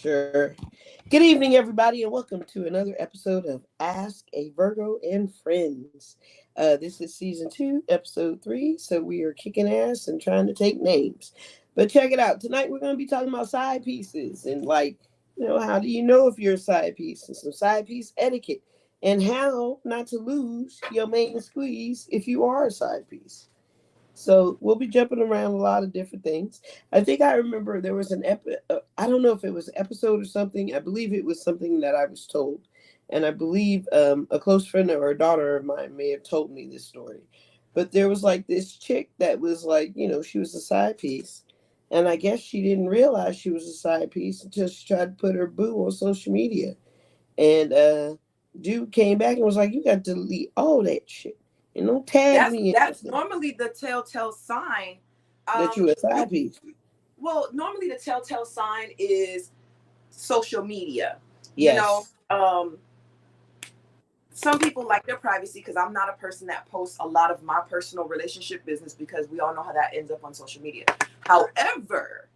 Sure. Good evening, everybody, and welcome to another episode of Ask a Virgo and Friends. This is season 2, episode 3. So we are kicking ass and trying to take names. But check it out. Tonight we're going to be talking about side pieces and, how do you know if you're a side piece and some side piece etiquette and how not to lose your main squeeze if you are a side piece. So we'll be jumping around a lot of different things. I think I remember there was I don't know if it was an episode or something. I believe it was something that I was told. And I believe a close friend or a daughter of mine may have told me this story. But there was like this chick that was like, she was a side piece. And I guess she didn't realize she was a side piece until she tried to put her boo on social media. And dude came back and was like, you got to delete all that shit. And don't tag me. That's normally the telltale sign that you a side piece. Well, normally the telltale sign is social media. Yes. Some people like their privacy because I'm not a person that posts a lot of my personal relationship business because we all know how that ends up on social media. However,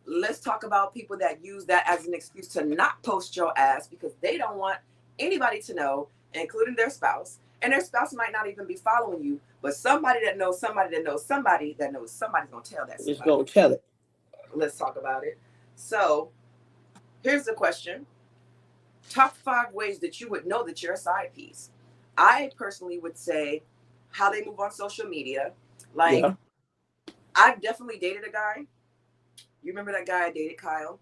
let's talk about people that use that as an excuse to not post your ass because they don't want anybody to know, including their spouse. And their spouse might not even be following you, but somebody that knows somebody that knows somebody that knows somebody's going to tell that somebody. It's going to tell it. Let's talk about it. So, here's the question. Top 5 ways that you would know that you're a side piece. I personally would say how they move on social media. I've definitely dated a guy. You remember that guy I dated, Kyle?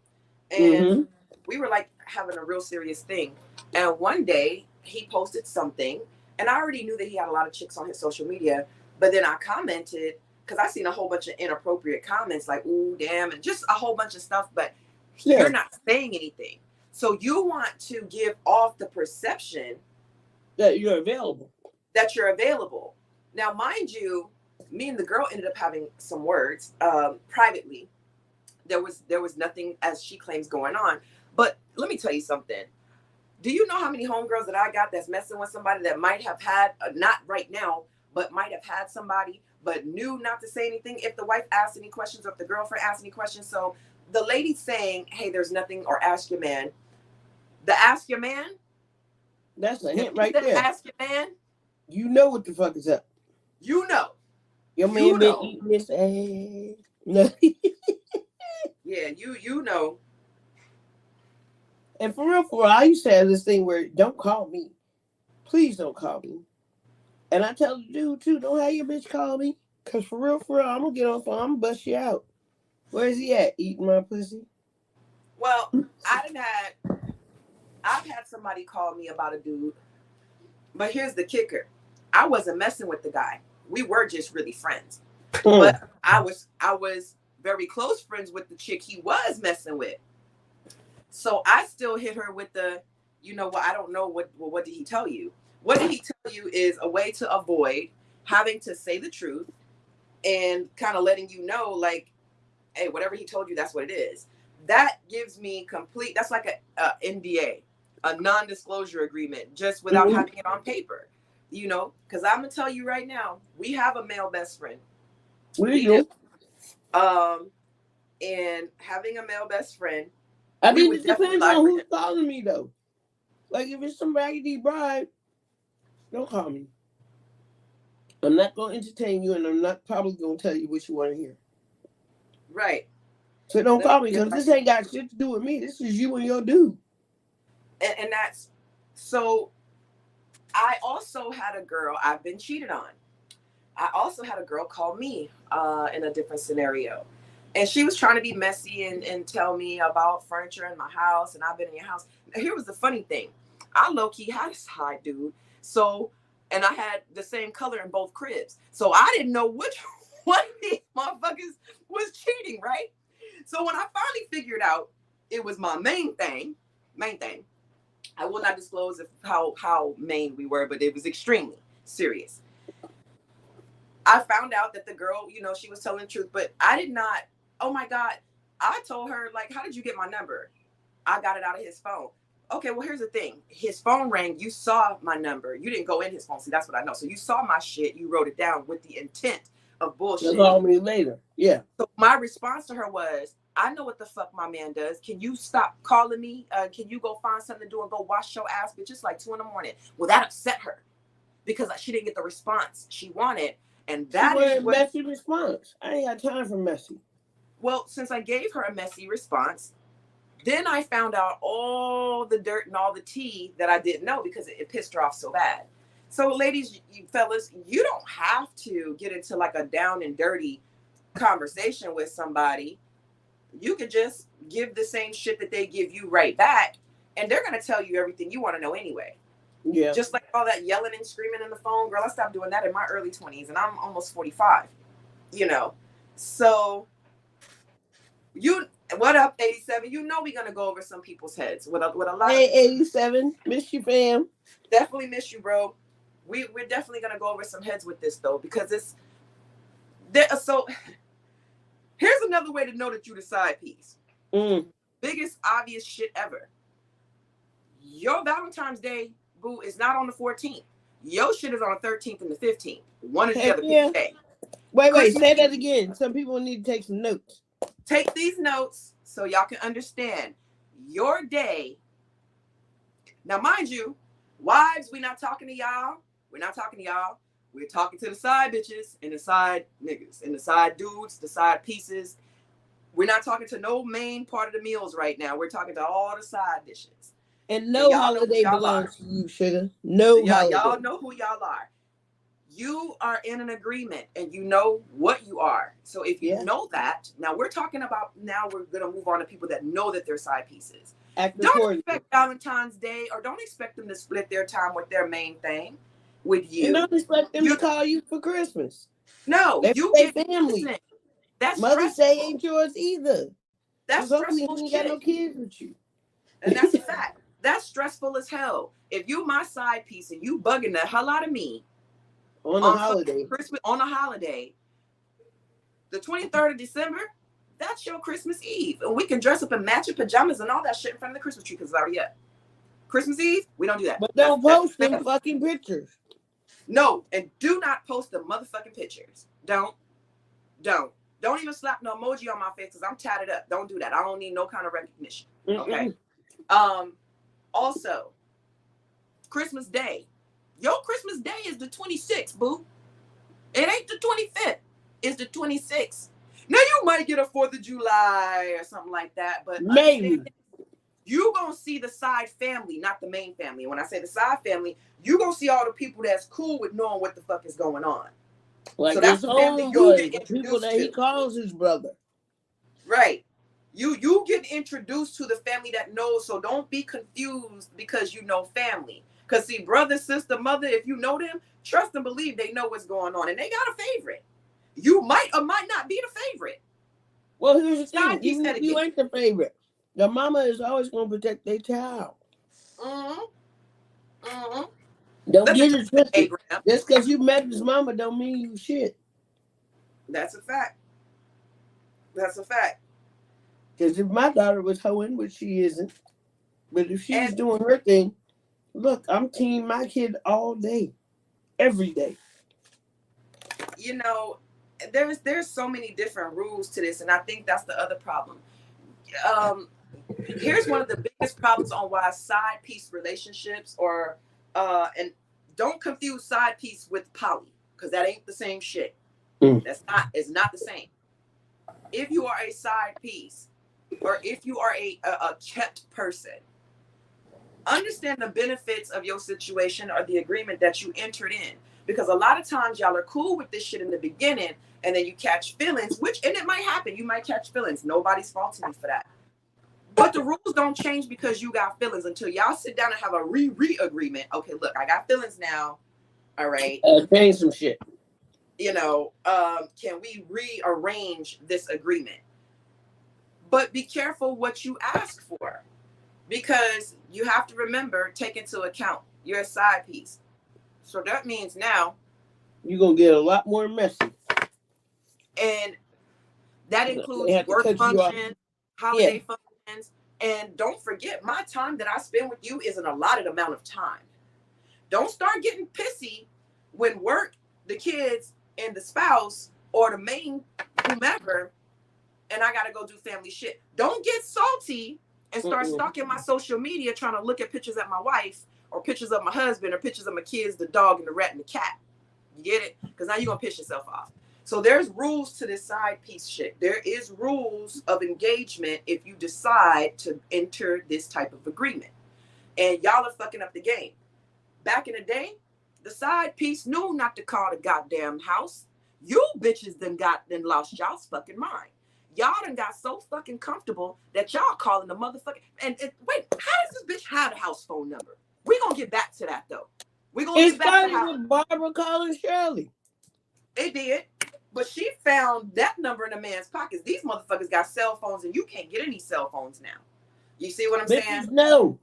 And we were like having a real serious thing. And one day he posted something, and I already knew that he had a lot of chicks on his social media. But then I commented because I seen a whole bunch of inappropriate comments like, ooh, damn, and just a whole bunch of stuff. But you're not saying anything. So you want to give off the perception that you're available. Now, mind you, me and the girl ended up having some words privately. There was nothing, as she claims, going on. But let me tell you something. Do you know how many homegirls that I got that's messing with somebody that might have had, not right now, but might have had somebody, but knew not to say anything if the wife asked any questions or if the girlfriend asked any questions? So the lady saying, hey, there's nothing, or ask your man. The ask your man. That's a hint right there. Ask your man. You know what the fuck is up. You know. Your man been eating this ass. No. Yeah, you know. And for real, I used to have this thing where don't call me. Please don't call me. And I tell the dude too, don't have your bitch call me. Cause for real, I'm gonna get on phone, I'm gonna bust you out. Where's he at? Eating my pussy? Well, I've had somebody call me about a dude, but here's the kicker. I wasn't messing with the guy. We were just really friends. But I was very close friends with the chick he was messing with. So I still hit her with the, I don't know what did he tell you? What did he tell you is a way to avoid having to say the truth and kind of letting you know, like, hey, whatever he told you, that's what it is. That gives me that's like a NDA, a non-disclosure agreement, just without having it on paper, because I'm going to tell you right now, we have a male best friend. We do. And having a male best friend, I mean, it depends on who's calling me, though. Like, if it's some raggedy bride, don't call me. I'm not going to entertain you, and I'm not probably going to tell you what you want to hear. Right. So don't call me, because this ain't got shit to do with me. This is you and your dude. And that's... So, I also had a girl I've been cheated on. I also had a girl call me in a different scenario. And she was trying to be messy and tell me about furniture in my house, and I've been in your house. Here was the funny thing. I low-key had a side dude. So, and I had the same color in both cribs. So I didn't know which one of these motherfuckers was cheating, right? So when I finally figured out it was my main thing, I will not disclose how main we were, but it was extremely serious. I found out that the girl, she was telling the truth, but I did not. Oh my God. I told her, like, how did you get my number? I got it out of his phone. Okay, well, here's the thing. His phone rang. You saw my number. You didn't go in his phone. See, that's what I know. So you saw my shit. You wrote it down with the intent of bullshit. Call me later. Yeah. So my response to her was, I know what the fuck my man does. Can you stop calling me? Can you go find something to do and go wash your ass, bitch? It's like 2 a.m. Well, that upset her because she didn't get the response she wanted. And that is what messy response. I ain't got time for messy. Well, since I gave her a messy response, then I found out all the dirt and all the tea that I didn't know because it pissed her off so bad. So, ladies, you fellas, you don't have to get into like a down and dirty conversation with somebody. You could just give the same shit that they give you right back, and they're going to tell you everything you want to know anyway. Yeah. Just like all that yelling and screaming in the phone. Girl, I stopped doing that in my early 20s, and I'm almost 45, you know. So, what up, 87? You know we're going to go over some people's heads with a lot. Hey, 87. Miss you, fam. Definitely miss you, bro. We're definitely going to go over some heads with this, though, because so here's another way to know that you the side piece. Biggest obvious shit ever. Your Valentine's Day, boo, is not on the 14th. Your shit is on the 13th and the 15th. One is the other day. Wait, say that again. Some people need to take some notes. Take these notes so y'all can understand your day. Now, mind you, wives, we're not talking to y'all. We're not talking to y'all. We're talking to the side bitches and the side niggas and the side dudes, the side pieces. We're not talking to no main part of the meals right now. We're talking to all the side dishes. And no holiday belongs to you, sugar. No holiday. Y'all know who y'all are. You are in an agreement and you know what you are. So if you know that, now we're going to move on to people that know that they're side pieces. Don't expect Valentine's Day or don't expect them to split their time with their main thing with you. And don't expect them to call you for Christmas. No, you get family. Listen, that's Mother's Day ain't yours either. That's stressful shit. You got no kids with you. And that's a fact. That's stressful as hell. If you my side piece and you bugging the hell out of me on a holiday, Christmas on a holiday, the 23rd of December, that's your Christmas Eve, and we can dress up in matching pajamas and all that shit in front of the Christmas tree because it's already up. Christmas Eve, we don't do that. But don't post them fucking pictures. No, and do not post the motherfucking pictures. Don't even slap no emoji on my face because I'm tatted up. Don't do that. I don't need no kind of recognition. Okay. Also, Christmas Day. Your Christmas Day is the 26th, boo. It ain't the 25th. It's the 26th. Now, you might get a 4th of July or something like that, but maybe you going to see the side family, not the main family. And when I say the side family, you going to see all the people that's cool with knowing what the fuck is going on. Like so that's the family you get introduced people that he calls his brother. Right. You get introduced to the family that knows, so don't be confused because you know family. Because see, brother, sister, mother, if you know them, trust and believe they know what's going on. And they got a favorite. You might or might not be the favorite. Well, here's the thing. Even if you ain't the favorite, the mama is always going to protect their child. Don't get it twisted. Just because you met his mama don't mean you shit. That's a fact. That's a fact. Because if my daughter was hoeing, which she isn't, but if she's doing her thing, look, I'm team my kid all day, every day. You know, there's so many different rules to this, and I think that's the other problem. Here's one of the biggest problems on why side piece relationships and don't confuse side piece with poly, because that ain't the same shit. It's not the same. If you are a side piece, or if you are a kept person, understand the benefits of your situation or the agreement that you entered in. Because a lot of times y'all are cool with this shit in the beginning, and then you catch feelings, and it might happen. You might catch feelings. Nobody's faulting you for that. But the rules don't change because you got feelings until y'all sit down and have a re-agreement. Okay, look, I got feelings now. All right. Change some shit. You know, can we rearrange this agreement? But be careful what you ask for, because you have to remember, take into account you're a side piece. So that means now you're going to get a lot more messy. And that includes work functions, holiday functions. And don't forget, my time that I spend with you is an allotted amount of time. Don't start getting pissy when work, the kids, and the spouse, or the main whomever and I gotta go do family shit. Don't get salty and start stalking my social media trying to look at pictures of my wife or pictures of my husband or pictures of my kids, the dog and the rat and the cat. You get it? Because now you're gonna piss yourself off. So there's rules to this side piece shit. There is rules of engagement if you decide to enter this type of agreement. And y'all are fucking up the game. Back in the day, the side piece knew not to call the goddamn house. You bitches done lost y'all's fucking mind. Y'all done got so fucking comfortable that y'all calling the motherfucking and wait, how does this bitch have a house phone number? We gonna get back to that though. We gonna It get back to started how with Barbara calling Shirley. it did, but she found that number in a man's pockets. These motherfuckers got cell phones, and you can't get any cell phones now. You see what I'm saying? No,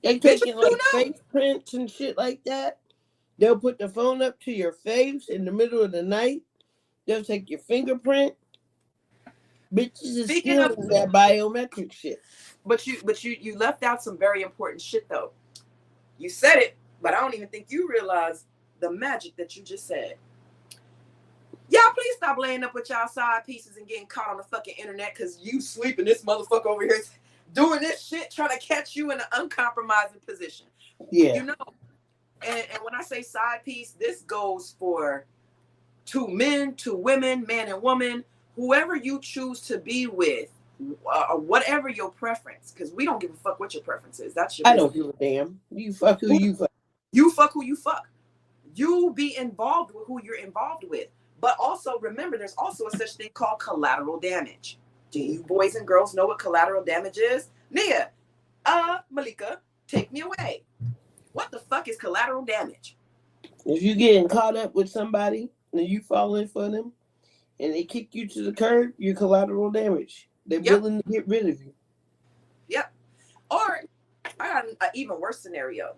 they Bitches taking do like know. face prints and shit like that. They'll put the phone up to your face in the middle of the night. They'll take your fingerprint. Bitches is Speaking of, stealing that biometric shit. but you left out some very important shit though. You said it, but I don't even think you realize the magic that you just said. Y'all, please stop laying up with y'all side pieces and getting caught on the fucking internet because you sleeping this motherfucker over here doing this shit, trying to catch you in an uncompromising position. Yeah. You know, and when I say side piece, this goes for two men, two women, man and woman, whoever you choose to be with, whatever your preference, because we don't give a fuck what your preference is. That's your business. I don't give a damn. You fuck who you fuck. You fuck who you fuck. You be involved with who you're involved with. But also remember, there's also a such thing called collateral damage. Do you boys and girls know what collateral damage is? Nia, Malika, take me away. What the fuck is collateral damage? If you getting caught up with somebody and you fall in for them and they kick you to the curb, you're collateral damage. They're willing to get rid of you. Yep. Or I got an even worse scenario.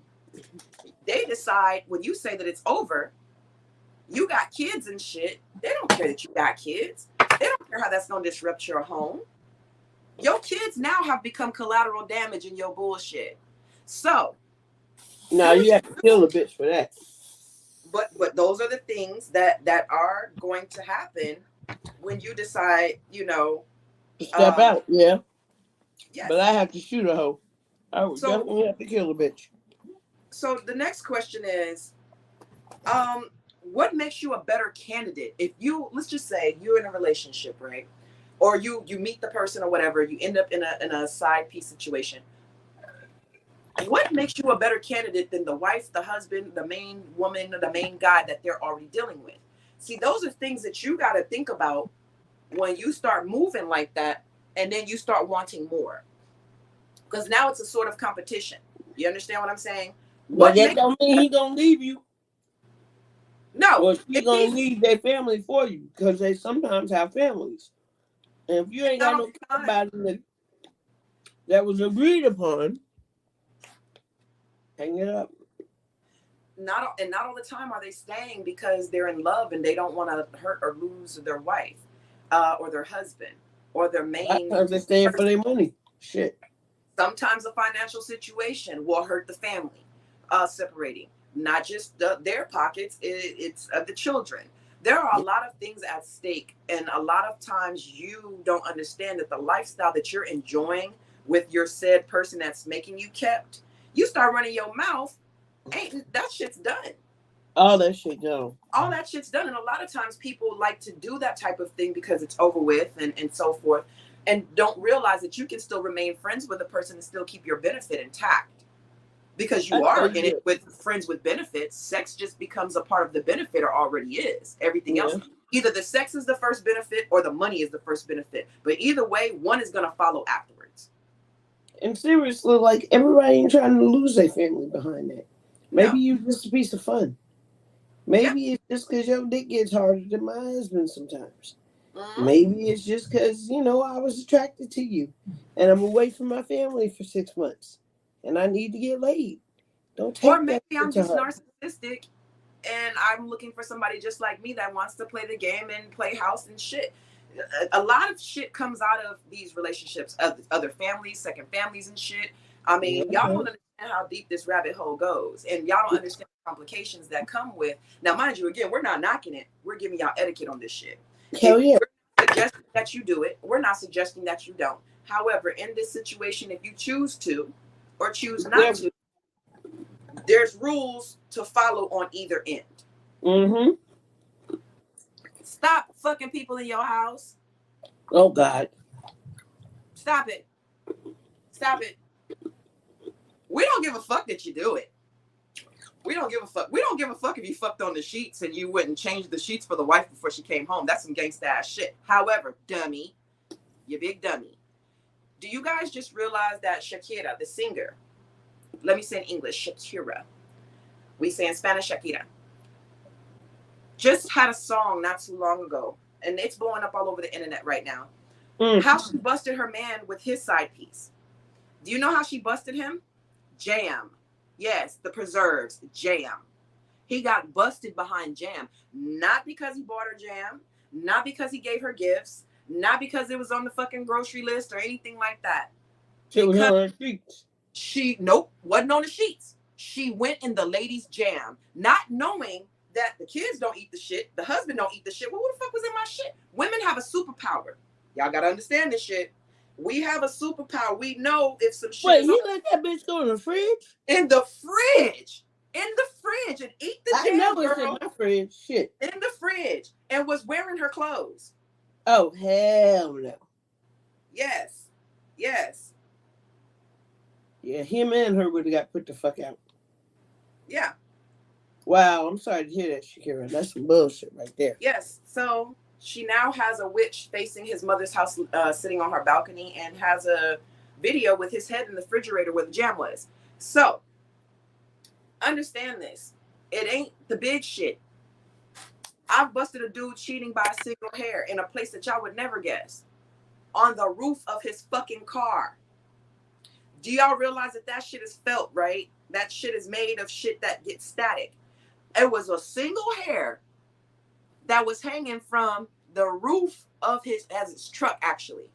They decide when you say that it's over, you got kids and shit. They don't care that you got kids. They don't care how that's going to disrupt your home. Your kids now have become collateral damage in your bullshit. So. Now you have to kill a bitch for that. But those are the things that are going to happen when you decide, you know. Step out, yeah. Yes. But I have to shoot a hoe. I would definitely have to kill a bitch. So the next question is, what makes you a better candidate if you, let's just say you're in a relationship, right? Or you meet the person or whatever, you end up in a side piece situation. What makes you a better candidate than the wife, the husband, the main woman, the main guy that they're already dealing with? See, those are things that you got to think about when you start moving like that, and then you start wanting more. Because now it's a sort of competition. You understand what I'm saying? But that don't mean he gonna leave you. No. Or he gonna leave their family for you, because they sometimes have families. And if you ain't got no somebody that was agreed upon, hang it up. Not all the time are they staying because they're in love and they don't want to hurt or lose their wife, or their husband, or their main. Sometimes they're staying for their money. Shit. Sometimes a financial situation will hurt the family, separating. Not just their pockets, it's the children. There are a lot of things at stake, and a lot of times you don't understand that the lifestyle that you're enjoying with your said person that's making you kept, you start running your mouth, ain't that shit's done. All that shit done. All that shit's done. And a lot of times people like to do that type of thing because it's over with and so forth, and don't realize that you can still remain friends with a person and still keep your benefit intact. Because you are in it with friends with benefits, sex just becomes a part of the benefit, or already is. Everything else, either the sex is the first benefit or the money is the first benefit. But either way, one is going to follow afterwards. And seriously, like, everybody ain't trying to lose their family behind that. Maybe you just a piece of fun. Maybe it's just because your dick gets harder than my husband sometimes. Maybe it's just because, I was attracted to you and I'm away from my family for 6 months. And I need to get laid. Don't take Or maybe I'm just narcissistic and I'm looking for somebody just like me that wants to play the game and play house and shit. A lot of shit comes out of these relationships, other families, second families and shit. I mean, y'all don't understand how deep this rabbit hole goes. And y'all don't understand the complications that come with. Now, mind you, again, we're not knocking it. We're giving y'all etiquette on this shit. Hell yeah. If suggesting that you do it. We're not suggesting that you don't. However, in this situation, if you choose to or choose not to, there's rules to follow on either end. Mm-hmm. Stop fucking people in your house. Oh God. Stop it. Stop it. We don't give a fuck that you do it. We don't give a fuck. We don't give a fuck if you fucked on the sheets and you wouldn't change the sheets for the wife before she came home. That's some gangsta ass shit. However, dummy, you big dummy. Do you guys just realize that Shakira, the singer, let me say in English, Shakira. We say in Spanish, Shakira. Just had a song not too long ago, and it's blowing up all over the internet right now. How she busted her man with his side piece. Do you know how she busted him? Jam. Yes, the preserves, jam. He got busted behind jam. Not because he bought her jam, not because he gave her gifts, not because it was on the fucking grocery list or anything like that. She was on her sheets. Nope, wasn't on the sheets. She went in the lady's jam, not knowing that the kids don't eat the shit, the husband don't eat the shit. Well, who the fuck was in my shit? Women have a superpower. Y'all gotta understand this shit. We have a superpower. We know if some shit. Wait, he let that bitch go in the fridge? In the fridge. In the fridge and eat the jam, I know it's girl. in my fridge. Shit. In the fridge and was wearing her clothes. Oh, hell no. Yes. Yes. Yeah, him and her would have got put the fuck out. Yeah. Wow, I'm sorry to hear that, Shakira. That's some bullshit right there. Yes. So she now has a witch facing his mother's house, sitting on her balcony, and has a video with his head in the refrigerator where the jam was. So understand this. It ain't the big shit. I've busted a dude cheating by a single hair in a place that y'all would never guess. On the roof of his fucking car. Do y'all realize that shit is felt, right? That shit is made of shit that gets static. It was a single hair that was hanging from the roof of his truck, actually.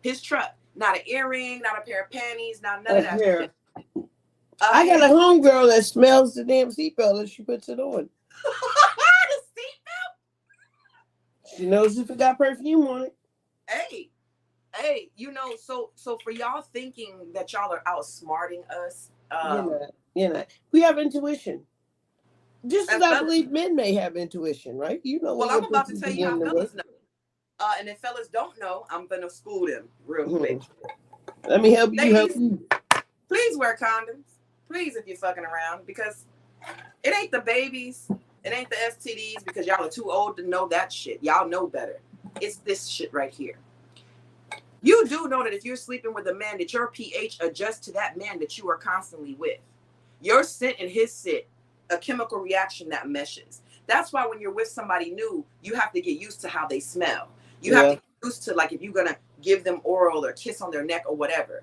His truck. Not an earring, not a pair of panties, not none of that shit. I got a homegirl that smells the damn seatbelt and she puts it on. The seatbelt? She knows if it got perfume on it. Hey, you know, so for y'all thinking that y'all are outsmarting us. You're not. We have intuition. Just as I believe men may have intuition, right? You know. Well, I'm about to tell you how fellas know. And if fellas don't know, I'm gonna school them real quick. Let me help you. Please wear condoms. Please, if you're fucking around, because it ain't the babies, it ain't the STDs, because y'all are too old to know that shit. Y'all know better. It's this shit right here. You do know that if you're sleeping with a man, that your pH adjusts to that man that you are constantly with. Your scent and his scent, a chemical reaction that meshes. That's why when you're with somebody new, you have to get used to how they smell. You have to get used to, like, if you're gonna give them oral or kiss on their neck or whatever.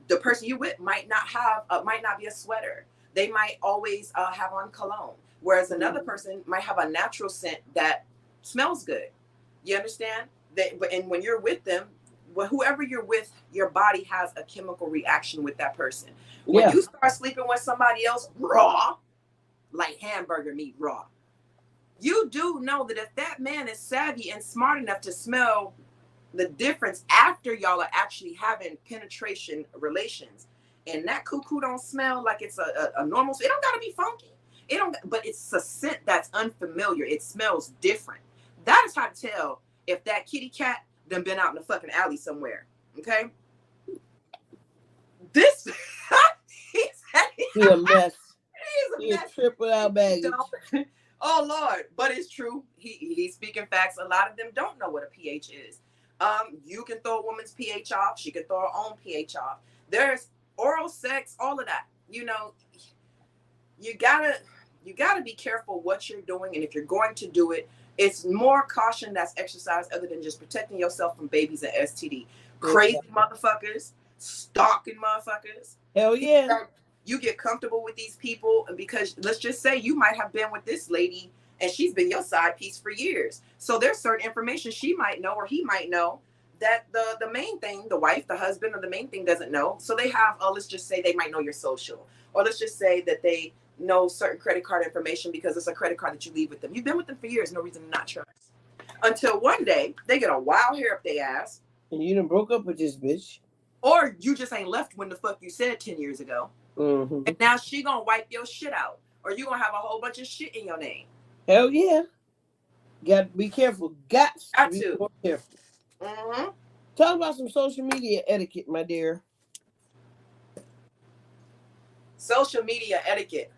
The person you with might not be a sweater. They might always have on cologne, whereas another person might have a natural scent that smells good. You understand? And when you're with them, whoever you're with, your body has a chemical reaction with that person. When you start sleeping with somebody else raw, like hamburger meat raw, you do know that if that man is savvy and smart enough to smell the difference after y'all are actually having penetration relations, and that cuckoo don't smell like it's a normal, it don't gotta be funky. But it's a scent that's unfamiliar. It smells different. That is how to tell if that kitty cat done been out in the fucking alley somewhere. Okay? This he's a mess. He's a trip without baggage. Oh Lord, but it's true. He's speaking facts. A lot of them don't know what a pH is. You can throw a woman's pH off. She can throw her own pH off. There's oral sex, all of that. You know, you gotta be careful what you're doing, and if you're going to do it, it's more caution that's exercised other than just protecting yourself from babies and STD. Crazy motherfuckers, stalking motherfuckers. Hell yeah. You get comfortable with these people because let's just say you might have been with this lady and she's been your side piece for years. So there's certain information she might know or he might know that the main thing, the wife, the husband, or the main thing doesn't know. So they have, let's just say they might know your social, or let's just say that they know certain credit card information because it's a credit card that you leave with them. You've been with them for years, no reason to not trust. Until one day they get a wild hair up their ass. And you done broke up with this bitch. Or you just ain't left when the fuck you said 10 years ago. Mm-hmm. And now she gonna wipe your shit out. Or you gonna have a whole bunch of shit in your name. Hell yeah. Got to be careful. Got to be more careful. Mm-hmm. Talk about some social media etiquette, my dear. Social media etiquette.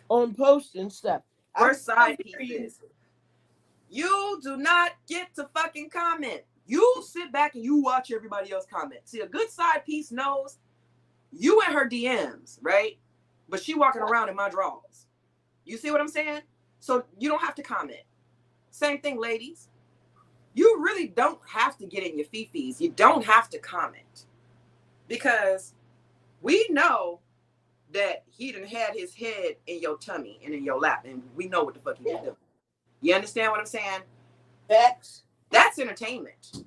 On posts and stuff. First side pieces. You do not get to fucking comment. You sit back and you watch everybody else comment. See, a good side piece knows you in her DMs, right? But she walking around in my drawers. You see what I'm saying? So you don't have to comment. Same thing, ladies. You really don't have to get in your fifis. You don't have to comment. Because we know that he done had his head in your tummy and in your lap. And we know what the fuck he been doing. You understand what I'm saying? Facts. That's entertainment.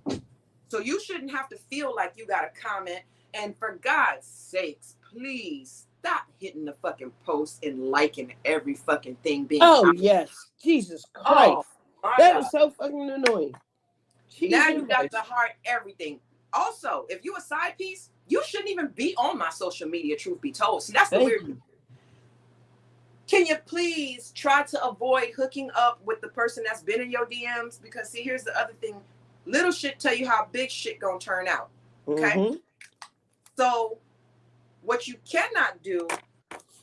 So you shouldn't have to feel like you got to comment. And for God's sakes, please stop hitting the fucking post and liking every fucking thing being commented. Yes. Jesus Christ. That is so fucking annoying. Now you got to heart everything. Also, if you a side piece, you shouldn't even be on my social media, truth be told. See, that's the weird thing. Can you please try to avoid hooking up with the person that's been in your DMs? Because see, here's the other thing. Little shit tell you how big shit gonna turn out. Okay? Mm-hmm. So what you cannot do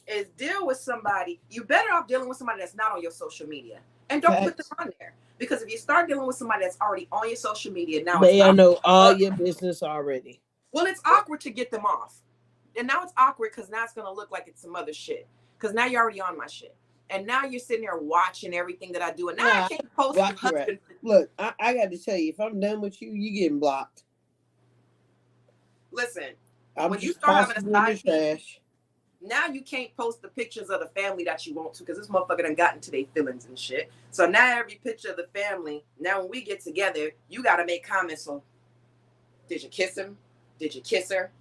is deal with somebody. You're better off dealing with somebody that's not on your social media. And don't put them on there. Because if you start dealing with somebody that's already on your social media, now they know all your business already. Well, it's awkward to get them off. And now it's awkward because now it's gonna look like it's some other shit. Because now you're already on my shit. And now you're sitting there watching everything that I do. And now I can't post your husband. Look, I got to tell you, if I'm done with you, you getting blocked. Listen, when you start having a side piece, now you can't post the pictures of the family that you want to because this motherfucker done got into their feelings and shit. So now every picture of the family, now when we get together, you got to make comments on, did you kiss him? Did you kiss her?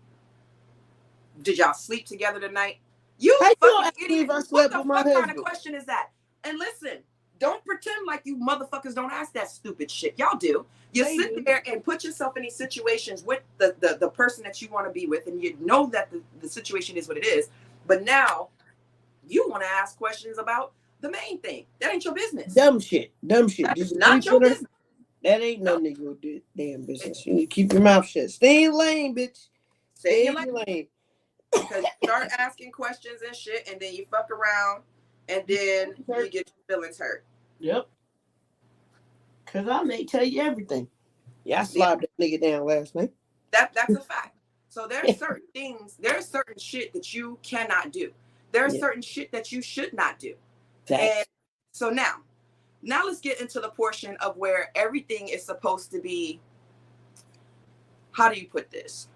Did y'all sleep together tonight? You fucking idiot. What the fuck kind of question is that? And listen, don't pretend like you motherfuckers don't ask that stupid shit. Y'all do. You sit there and put yourself in these situations with the person that you want to be with, and you know that the situation is what it is. But now you want to ask questions about the main thing. That ain't your business. Dumb shit. That is not your business. That ain't none of your damn business. You need to keep your mouth shut. Stay in your lane, bitch. Stay in your lane. Because you start asking questions and shit, and then you fuck around, and then you get your feelings hurt. Yep. Because I may tell you everything. Yeah, I slapped that nigga down last night. That's a fact. So there's certain things, there's certain shit that you cannot do. There's certain shit that you should not do. And so now let's get into the portion of where everything is supposed to be, how do you put this?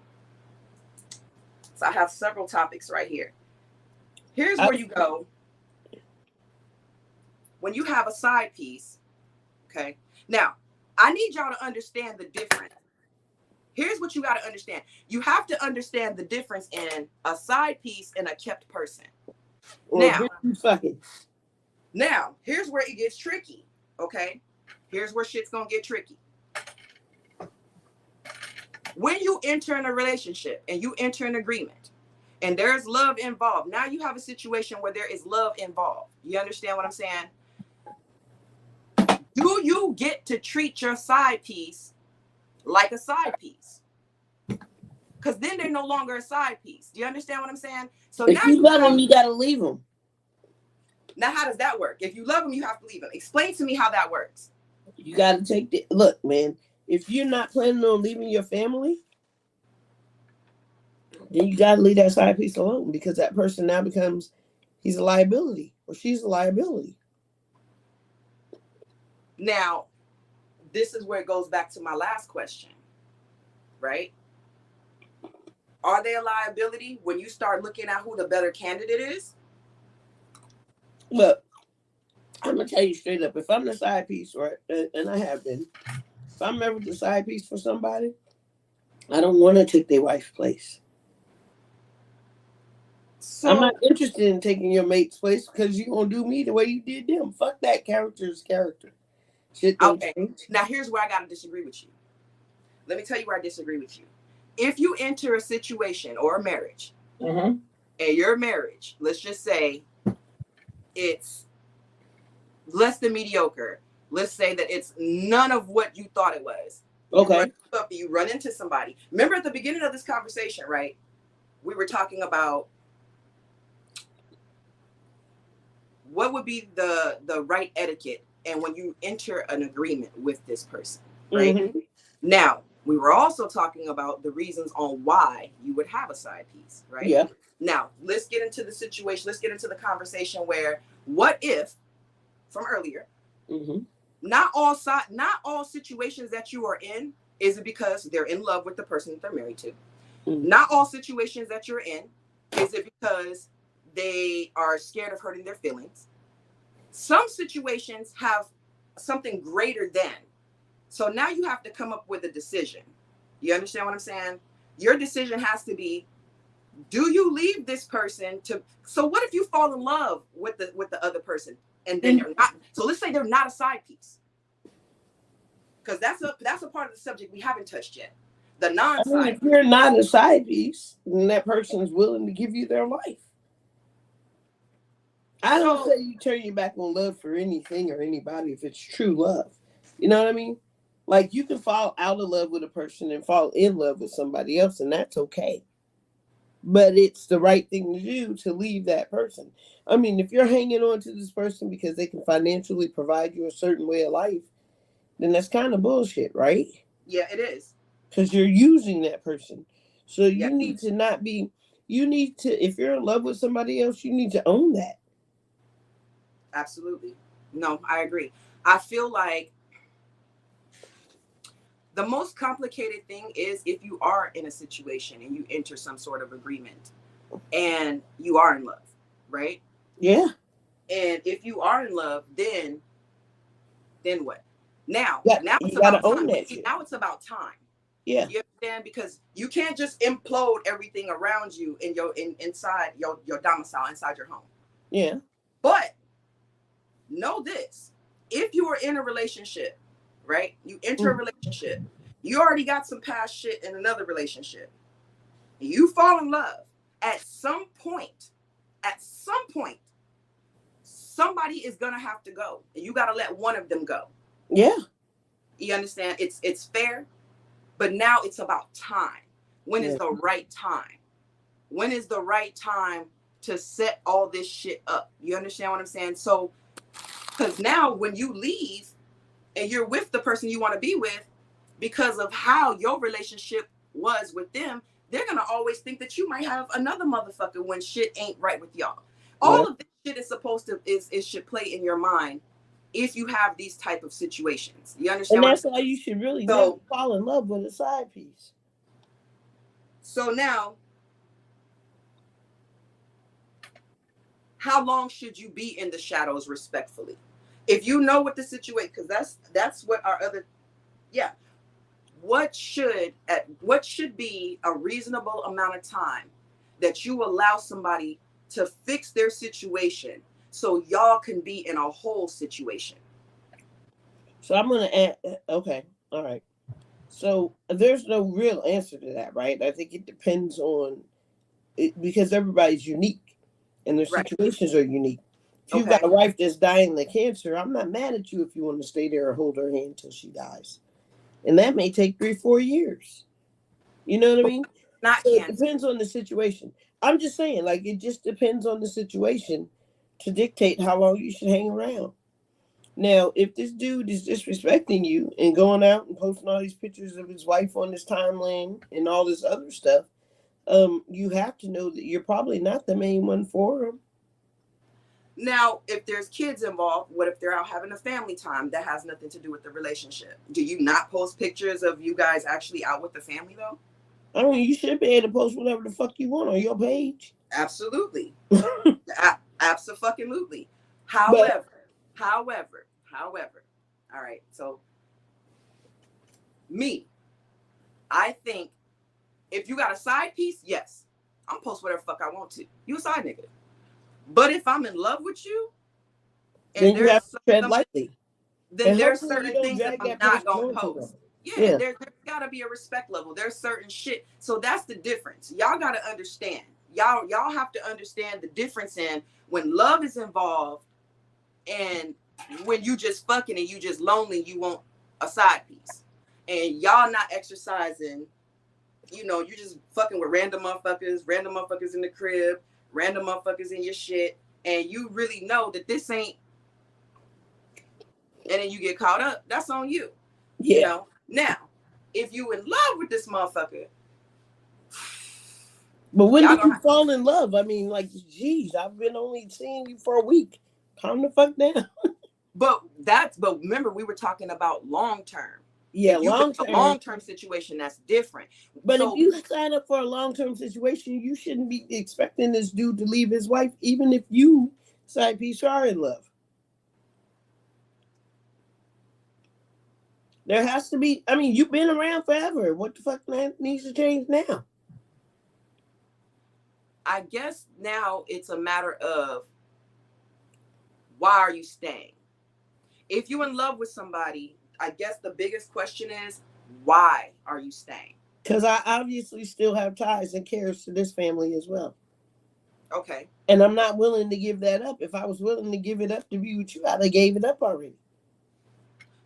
So I have several topics right here. Here's where you go when you have a side piece. Okay. Now, I need y'all to understand the difference. Here's what you got to understand. You have to understand the difference in a side piece and a kept person. Now, here's where it gets tricky. Okay. Here's where shit's going to get tricky. When you enter in a relationship and you enter an agreement and there's love involved, now you have a situation where there is love involved. You understand what I'm saying? Do you get to treat your side piece like a side piece? Because then they're no longer a side piece. Do you understand what I'm saying? So if now you love them, you got to leave them. Now, how does that work? If you love them, you have to leave them. Explain to me how that works. You got to take the look, man. If you're not planning on leaving your family, then you got to leave that side piece alone because that person now becomes, he's a liability or she's a liability. Now, this is where it goes back to my last question, right? Are they a liability when you start looking at who the better candidate is? Look, I'm going to tell you straight up. If I'm the side piece, right, and I have been, if I'm ever the side piece for somebody, I don't want to take their wife's place. So, I'm not interested in taking your mate's place because you're going to do me the way you did them. Fuck that character's character. Shit don't Okay. change. Now here's where I gotta disagree with you. Let me tell you where I disagree with you. If you enter a situation or a marriage, and your marriage, let's just say it's less than mediocre. Let's say that it's none of what you thought it was. Okay. You run into somebody. Remember at the beginning of this conversation, right? We were talking about what would be the right etiquette and when you enter an agreement with this person, right? Mm-hmm. Now, we were also talking about the reasons on why you would have a side piece, right? Yeah. Now, let's get into the situation. Let's get into the conversation where what if from earlier, Mm-hmm. not all situations that you are in is it because they're in love with the person that they're married to. Mm-hmm. Not all situations that you're in is it because they are scared of hurting their feelings. Some situations have something greater than. So now you have to come up with a decision. You understand what I'm saying? Your decision has to be, do you leave this person to, so what if you fall in love with the other person and then they're not, so let's say they're not a side piece. Because that's a part of the subject we haven't touched yet. The non-side. I mean, if you're not a side piece, then that person's willing to give you their life. I don't say you turn your back on love for anything or anybody if it's true love. You know what I mean? Like, you can fall out of love with a person and fall in love with somebody else, and that's okay. But it's the right thing to do to leave that person. I mean, if you're hanging on to this person because they can financially provide you a certain way of life, then that's kind of bullshit, right? Yeah, it is. Because you're using that person. So you need to not be, you need to, if you're in love with somebody else, you need to own that. Absolutely. No, I agree. I feel like the most complicated thing is if you are in a situation and you enter some sort of agreement and you are in love, right? Yeah. And if you are in love, then what? Now you gotta own that shit. Now it's about time. Yeah. You understand? Because you can't just implode everything around you in inside your domicile, inside your home. Yeah. But know this. If you are in a relationship, right? You enter a relationship, you already got some past shit in another relationship. You fall in love. At some point, somebody is gonna have to go. And you gotta let one of them go. Yeah. You understand? It's fair, but now it's about time. When is the right time? When is the right time to set all this shit up? You understand what I'm saying? So, because now when you leave and you're with the person you want to be with, because of how your relationship was with them, they're gonna always think that you might have another motherfucker when shit ain't right with y'all. All of this shit is supposed to is should play in your mind if you have these type of situations. You understand? And that's why you should really never fall in love with a side piece. So now, how long should you be in the shadows respectfully? If you know what the situation, because that's what our other, what should be a reasonable amount of time that you allow somebody to fix their situation so y'all can be in a whole situation? So I'm gonna add. Okay, all right. So there's no real answer to that, right? I think it depends on it because everybody's unique and their situations are unique. If you've got a wife that's dying of cancer, I'm not mad at you if you want to stay there or hold her hand until she dies. And that may take 3-4 years. You know what I mean? So it depends on the situation. I'm just saying, like, it just depends on the situation to dictate how long you should hang around. Now, if this dude is disrespecting you and going out and posting all these pictures of his wife on his timeline and all this other stuff, you have to know that you're probably not the main one for him. Now, if there's kids involved, what if they're out having a family time that has nothing to do with the relationship? Do you not post pictures of you guys actually out with the family, though? I mean, you should be able to post whatever the fuck you want on your page. Absolutely. Absolutely. However, all right, so I think if you got a side piece, yes, I'm post whatever fuck I want to. You a side nigga. But if I'm in love with you, and then you have to tread lightly. then And there's hopefully you certain don't things that drag I'm that not person gonna on too long. post. Yeah, Yeah. there's gotta be a respect level. There's certain shit. So that's the difference. Y'all gotta understand. Y'all have to understand the difference in when love is involved and when you just fucking and you just lonely, you want a side piece. And y'all not exercising, you just fucking with random motherfuckers in the crib, random motherfuckers in your shit, and you really know that this ain't, and then you get caught up, that's on you. Yeah. Now, if you in love with this motherfucker, But when y'all did gonna you have, fall in love? I mean, like, geez, I've been only seeing you for a week. Calm the fuck down. but remember we were talking about long term. Yeah, If you in long a term. long term situation, that's different. But if So you sign up for a long term situation, you shouldn't be expecting this dude to leave his wife, even if you, side piece, are in love. There has to be. I mean, you've been around forever. What the fuck needs to change now? I guess now it's a matter of why are you staying? If you're in love with somebody, I guess the biggest question is why are you staying? Because I obviously still have ties and cares to this family as well. Okay. And I'm not willing to give that up. If I was willing to give it up to be with you, I'd have gave it up already.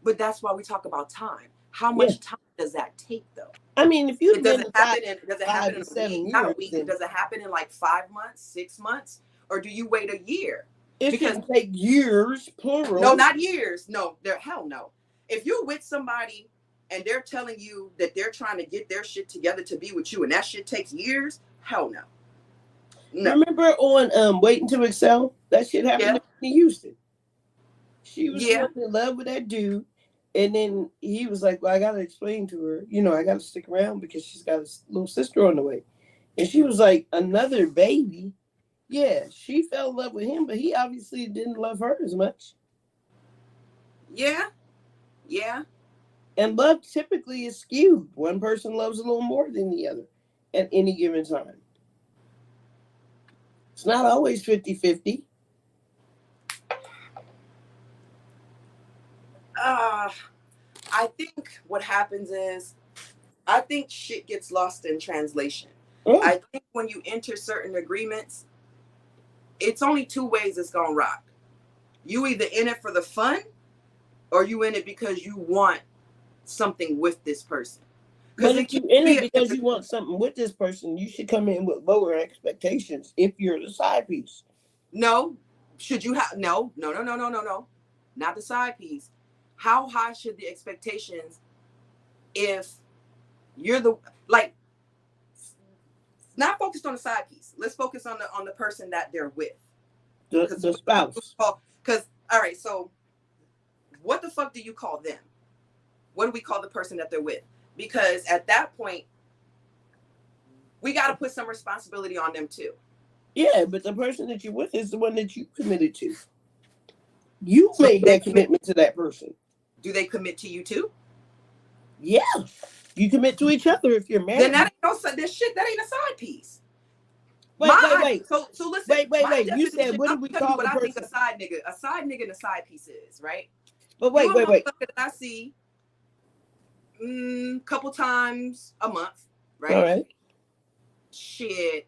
But that's why we talk about time. How Yeah. much time does that take though? I mean, if you'd It been doesn't inside happen in does it happen 5 in to a week? 7 Not a years, week. then Does it happen in like 5 months, 6 months? Or do you wait a year? it Because shouldn't take years, no, plural. not years. No, they're hell no. If you're with somebody and they're telling you that they're trying to get their shit together to be with you and that shit takes years, hell no. No. Remember on Waiting to Excel? That shit happened Yeah. to Whitney Houston. She was the Yeah. one in love with that dude. And then he was like, well, I got to explain to her, I got to stick around because she's got a little sister on the way. And she was like, another baby? Yeah, she fell in love with him, but he obviously didn't love her as much. Yeah. Yeah. And love typically is skewed. One person loves a little more than the other at any given time. It's not always 50-50. Uh I think what happens is I think shit gets lost in translation. Oh, I think when you enter certain agreements, it's only two ways it's gonna rock. You either in it for the fun or you in it because you want something with this person. Because but it if can't you in be it a because you want something with this person, you should come in with lower expectations if you're the side piece. no. Should you have no. Not the side piece. How high should the expectations if you're the like not focused on the side piece. Let's focus on the person that they're with. Because The spouse. because all right, so what the fuck do you call them? What do we call the person that they're with? Because at that point, we got to put some responsibility on them too. Yeah, but the person that you're with is the one that you committed to. You So made that commitment to that person. do they commit to you too? Yeah, you commit to each other if you're Then married. that ain't no this shit. That ain't a side piece. Wait, wait, wait, So listen. My wait. You said, definition. what I'll do we tell you call what the I think person? a side nigga, and a side piece is. Right. But You wait, a wait, wait. motherfucker that I see, couple times a month. All Right. right. Shit.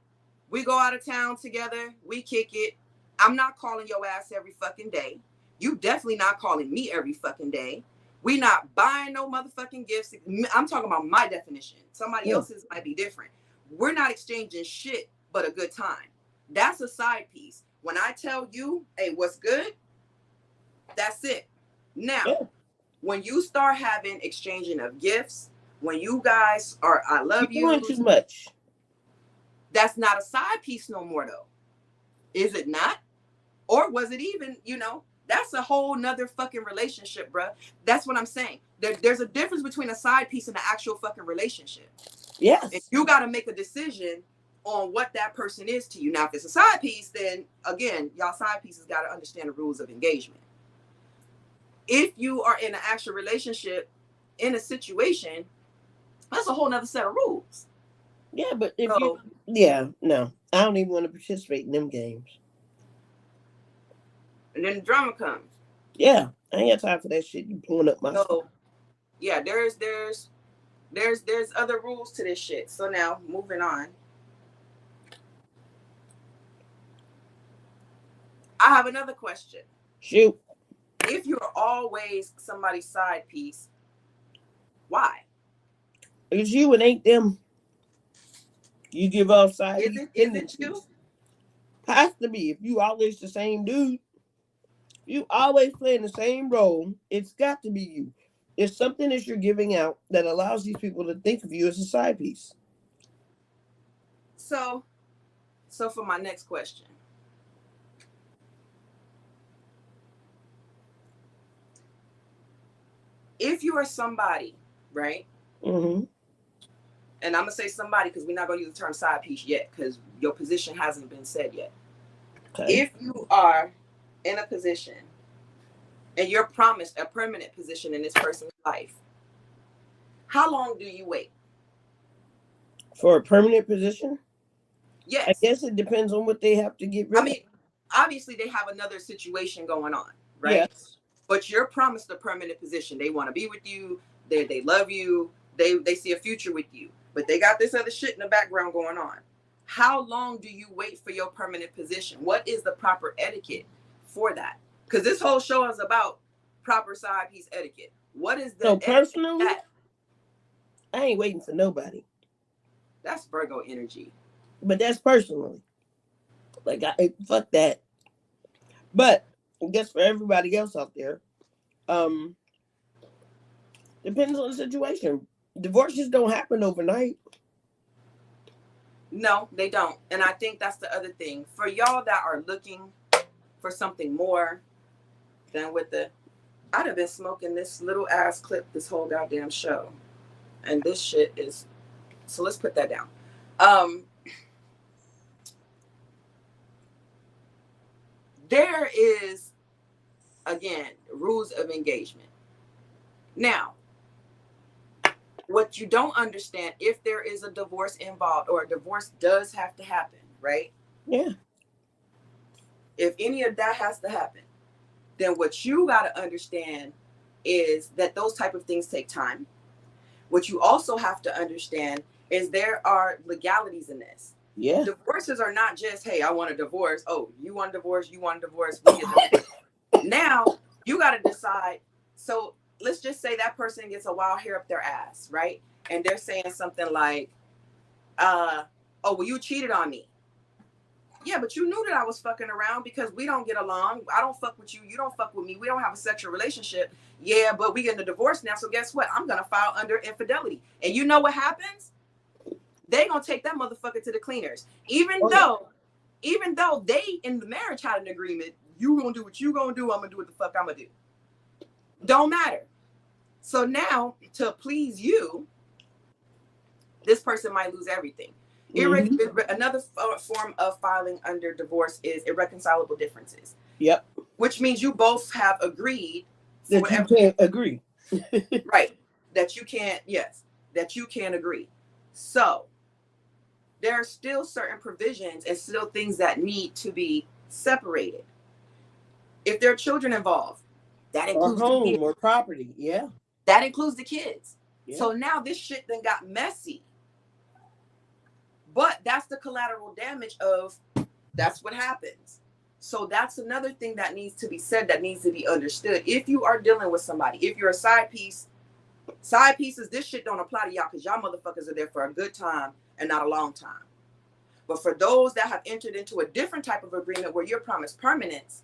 We go out of town together. We kick it. I'm not calling your ass every fucking day. You definitely not calling me every fucking day. We not buying no motherfucking gifts. I'm talking about my definition. Somebody Yeah. else's might be different. We're not exchanging shit but a good time. That's a side piece. When I tell you, hey, what's good? That's it. Now, Yeah. when you start having exchanging of gifts, when you guys are I You're love doing you, too much. that's not a side piece no more though. Is it not? Or was it even, that's a whole nother fucking relationship, bruh. That's what I'm saying. There's a difference between a side piece and an actual fucking relationship. And Yes. you got to make a decision on what that person is to you. Now, if it's a side piece, then again, y'all side pieces got to understand the rules of engagement. If you are in an actual relationship, in a situation, that's a whole nother set of rules. Yeah, but if you, So, yeah, no, I don't even want to participate in them games. and then the drama comes. Yeah, I ain't got time for that shit. You pulling up my stuff. So yeah, there's other rules to this shit. So now moving on. I have another question. Shoot. If you're always somebody's side piece, why? It's you, it ain't them. You give off side piece Is it you? tendencies. Has to be. If you always the same dude, you always playing the same role, it's got to be you. It's something that you're giving out that allows these people to think of you as a side piece. So for my next question. If you are somebody, right? Mm-hmm. And I'm gonna say somebody because we're not gonna use the term side piece yet, because your position hasn't been said yet. Okay. If you are in a position and you're promised a permanent position in this person's life, how long do you wait? For a permanent position? I Yes. guess it depends on what they have to get I rid of. mean, obviously they have another situation going on, right? Yes. But you're promised a permanent position. They want to be with you. They love you. They see a future with you. But they got this other shit in the background going on. How long do you wait for your permanent position? What is the proper etiquette for that? Because this whole show is about proper side piece etiquette. What is the So etiquette personally, that? I ain't waiting for nobody. That's Virgo energy. But that's personally. Like fuck that. But I guess for everybody else out there, um, depends on the situation. Divorces don't happen overnight. No, they don't. And I think that's the other thing. For y'all that are looking for something more than with the I'd have been smoking this little ass clip this whole goddamn show. And this shit is so let's put that down. There is again rules of engagement. Now, what you don't understand, if there is a divorce involved or a divorce does have to happen, right? Yeah. If any of that has to happen, then what you got to understand is that those type of things take time. What you also have to understand is there are legalities in this. Yeah. Divorces are not just, hey, I want a divorce. Oh, you want a divorce, you want a divorce, we get divorced. Now you got to decide. So let's just say that person gets a wild hair up their ass, right? And they're saying something like, oh, well, you cheated on me. Yeah, but you knew that I was fucking around because we don't get along. I don't fuck with you. You don't fuck with me. We don't have a sexual relationship. Yeah, but we getting a divorce now. So guess what? I'm going to file under infidelity. And you know what happens? They going to take that motherfucker to the cleaners. Even though they in the marriage had an agreement, you going to do what you going to do. I'm going to do what the fuck I'm going to do. Don't matter. So now to please you, this person might lose everything. Mm-hmm. Another form of filing under divorce is irreconcilable differences. Yep. Which means you both have agreed that you can't agree. Right. That you can't, yes, that you can't agree. So there are still certain provisions and still things that need to be separated. If there are children involved, that includes or home or property. Yeah. That includes the kids. Yeah. So now this shit then got messy. But that's the collateral damage of that's what happens. So that's another thing that needs to be said, that needs to be understood. If you are dealing with somebody, if you're a side pieces, this shit don't apply to y'all because y'all motherfuckers are there for a good time and not a long time. But for those that have entered into a different type of agreement where you're promised permanence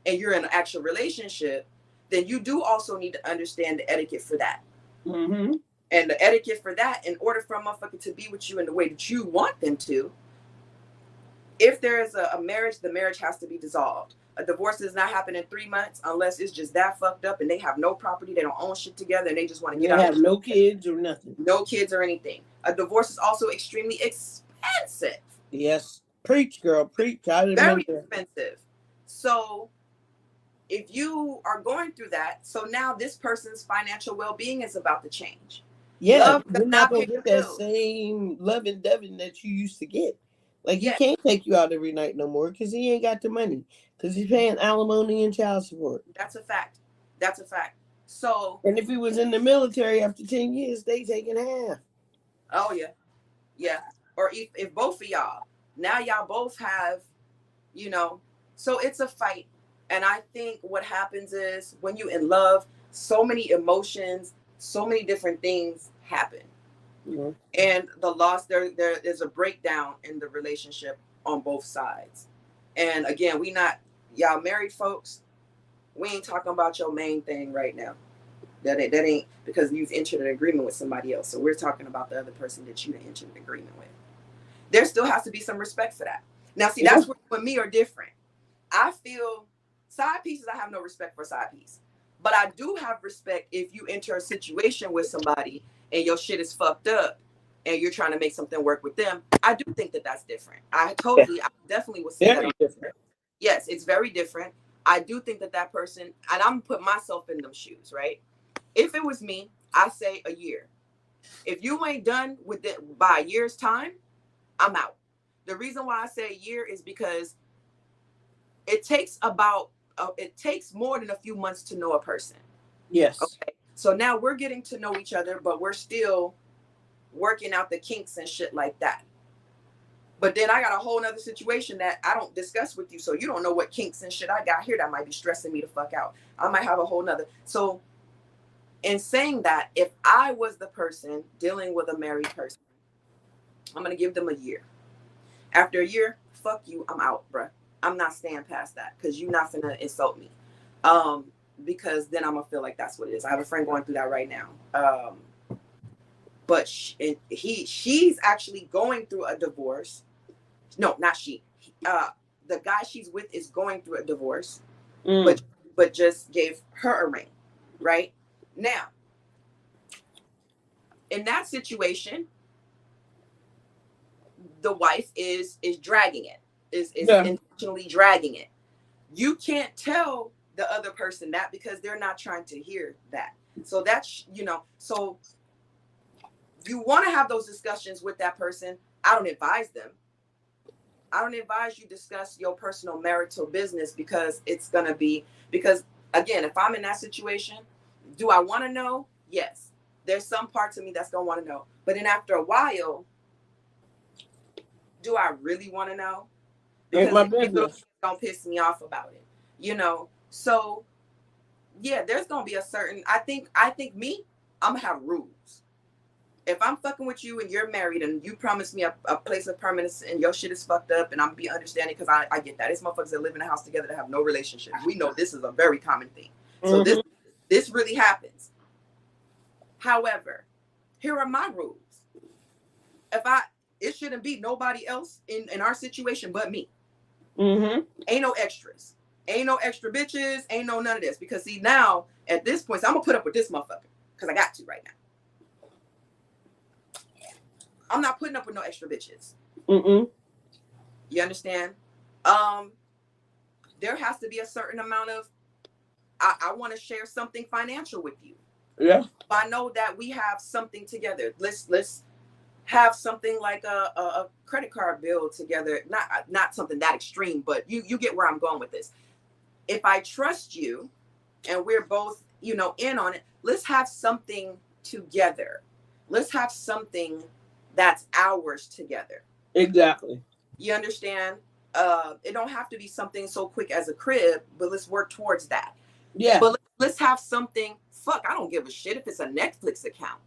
and you're in an actual relationship, then you do also need to understand the etiquette for that. Mm-hmm. And the etiquette for that, in order for a motherfucker to be with you in the way that you want them to, if there is a marriage, the marriage has to be dissolved. A divorce does not happen in 3 months unless it's just that fucked up and they have no property, they don't own shit together, and they just want to get out. They have no kids or nothing. No kids or anything. A divorce is also extremely expensive. Yes. Preach, girl, preach. Very expensive. So if you are going through that, so now this person's financial well-being is about to change. Yeah, you're not going to get that same loving Devin that you used to get. Like, he can't take you out every night no more because he ain't got the money. Because he's paying alimony and child support. That's a fact. That's a fact. So, and if he was in the military after 10 years, they taking half. oh yeah, yeah. Or if both of y'all, now y'all both have, you know, so it's a fight. And I think what happens is when you in love, so many emotions, so many different things happen. Mm-hmm. And the loss, there is a breakdown in the relationship on both sides. And again, we not, y'all married folks, we ain't talking about your main thing right now. That ain't because you've entered an agreement with somebody else. So we're talking about the other person that you entered an agreement with. There still has to be some respect for that. Now, see, that's where you and me are different. I feel side pieces, I have no respect for side piece. But I do have respect if you enter a situation with somebody and your shit is fucked up and you're trying to make something work with them. I do think that that's different. I definitely would say that. Very different. Yes, it's very different. I do think that that person, and I'm put myself in them shoes, right? If it was me, I say a year. If you ain't done with it by a year's time, I'm out. The reason why I say a year is because it takes it takes more than a few months to know a person. Yes. Okay. So now we're getting to know each other, but we're still working out the kinks and shit like that. But then I got a whole nother situation that I don't discuss with you. So you don't know what kinks and shit I got here that might be stressing me the fuck out. I might have a whole nother. So in saying that, if I was the person dealing with a married person, I'm going to give them a year. After a year, fuck you, I'm out, bruh. I'm not staying past that because you're not finna insult me. Because then I'm gonna feel like that's what it is. I have a friend going through that right now. But she's actually going through a divorce. No, not she. The guy she's with is going through a divorce, but just gave her a ring, right? Now, in that situation, the wife is dragging it, is intentionally dragging it. You can't tell the other person that because they're not trying to hear that. So that's, so you want to have those discussions with that person. I don't advise them. I don't advise you discuss your personal marital business because because again, if I'm in that situation, do I want to know? Yes. There's some parts of me that's going to want to know. But then after a while, do I really want to know? Because my business don't piss me off about it. So yeah, there's gonna be a certain I think me, I'm gonna have rules. If I'm fucking with you and you're married and you promise me a place of permanence and your shit is fucked up and I'm be understanding because I get that. It's motherfuckers that live in a house together that have no relationship. We know this is a very common thing. So this really happens. However, here are my rules. It shouldn't be nobody else in our situation but me. Ain't no extras. Ain't no extra bitches. Ain't no none of this. Because see, now, at this point, so I'm going to put up with this motherfucker. Because I got to right now. I'm not putting up with no extra bitches. You understand? There has to be a certain amount of, I want to share something financial with you. Yeah. I know that we have something together. Let's have something like a credit card bill together. Not something that extreme, but you get where I'm going with this. If I trust you and we're both, in on it, let's have something together. Let's have something that's ours together. Exactly. You understand? It don't have to be something so quick as a crib, but let's work towards that. Yeah. But let's have something, I don't give a shit if it's a Netflix account.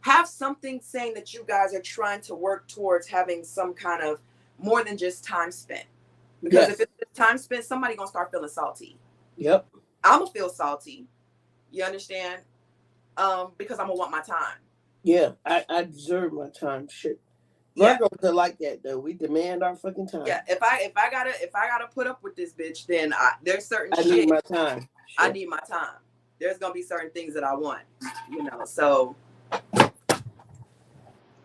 Have something saying that you guys are trying to work towards having some kind of more than just time spent. Because if it's time spent, somebody gonna start feeling salty. Yep. I'm gonna feel salty. You understand? Because I'm gonna want my time. Yeah, I deserve my time. Shit. Virgos are like that though. We demand our fucking time. Yeah. If I gotta put up with this bitch, then there's certain I need my time. Shit. I need my time. There's gonna be certain things that I want. So.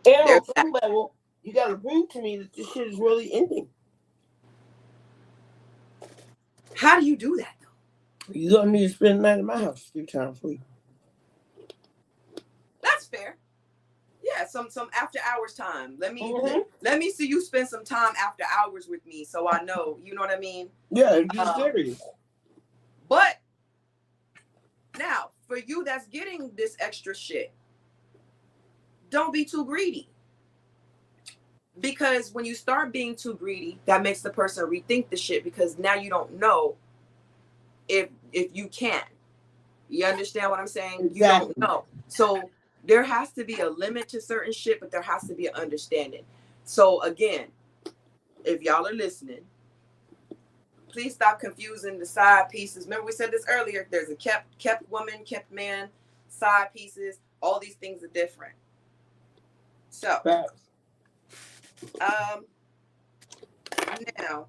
And on some level, you gotta prove to me that this shit is really ending. How do you do that though? You gonna need to spend the night at my house 3 times a week. That's fair. Yeah, some after hours time. Let me see you spend some time after hours with me, so I know. You know what I mean? Yeah, it's serious. But Now, for you that's getting this extra shit, don't be too greedy. Because when you start being too greedy, that makes the person rethink the shit, because now you don't know if you can. You understand what I'm saying? You don't Exactly. know. So there has to be a limit to certain shit, but there has to be an understanding. So again, if y'all are listening, please stop confusing the side pieces. Remember, we said this earlier. There's a kept woman, kept man, side pieces. All these things are different. So, now,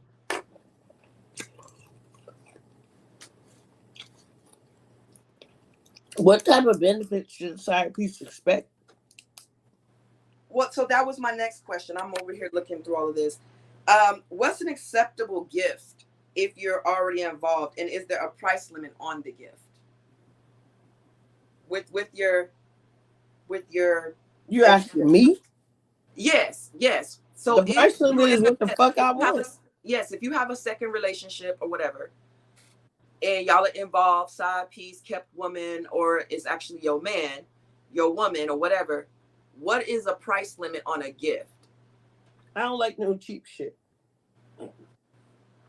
what type of benefits should a side piece expect? so that was my next question. I'm over here looking through all of this. What's an acceptable gift if you're already involved, and is there a price limit on the gift? With your You asking me? yes. So The if price limit is what the fuck I want. if you have a second relationship or whatever, and y'all are involved, side piece, kept woman, or it's actually your man, your woman, or whatever, what is a price limit on a gift? I don't like no cheap shit.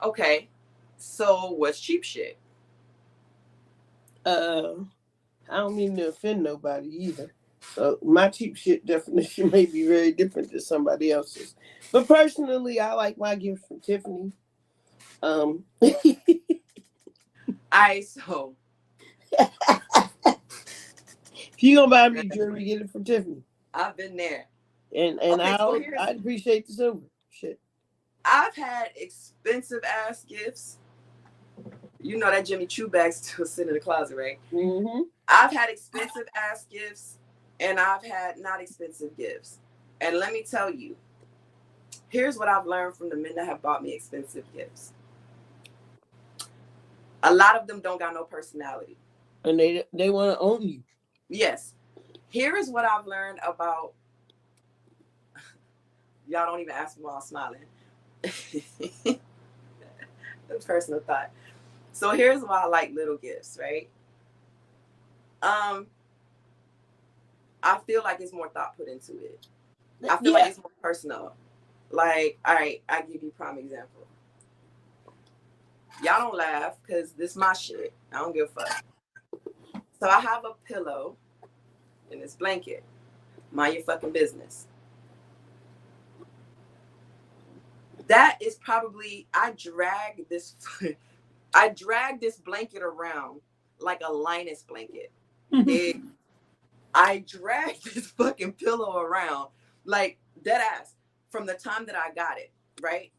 Okay, so what's cheap shit? I don't mean to offend nobody either. So my cheap shit definition may be very different than somebody else's. But personally, I like my gifts from Tiffany. So if you gonna buy me jewelry, get it from Tiffany. I've been there. And Okay, so I appreciate the silver shit. I've had expensive ass gifts. You know that Jimmy Choo bag still sitting in the closet, right? Mm-hmm. I've had expensive ass gifts, and I've had not expensive gifts. And let me tell you, here's what I've learned from the men that have bought me expensive gifts. A lot of them don't got no personality. And they want to own you. Yes. Here is what I've learned about... Y'all don't even ask me while I'm smiling. The personal thought. So here's why I like little gifts, right? I feel like it's more thought put into it. I feel like it's more personal. Like, all right, I give you a prime example. Y'all don't laugh because this is my shit. I don't give a fuck. So I have a pillow in this blanket. Mind your fucking business. That is probably... I drag this blanket around like a Linus blanket. I drag this fucking pillow around like dead ass from the time that I got it, right?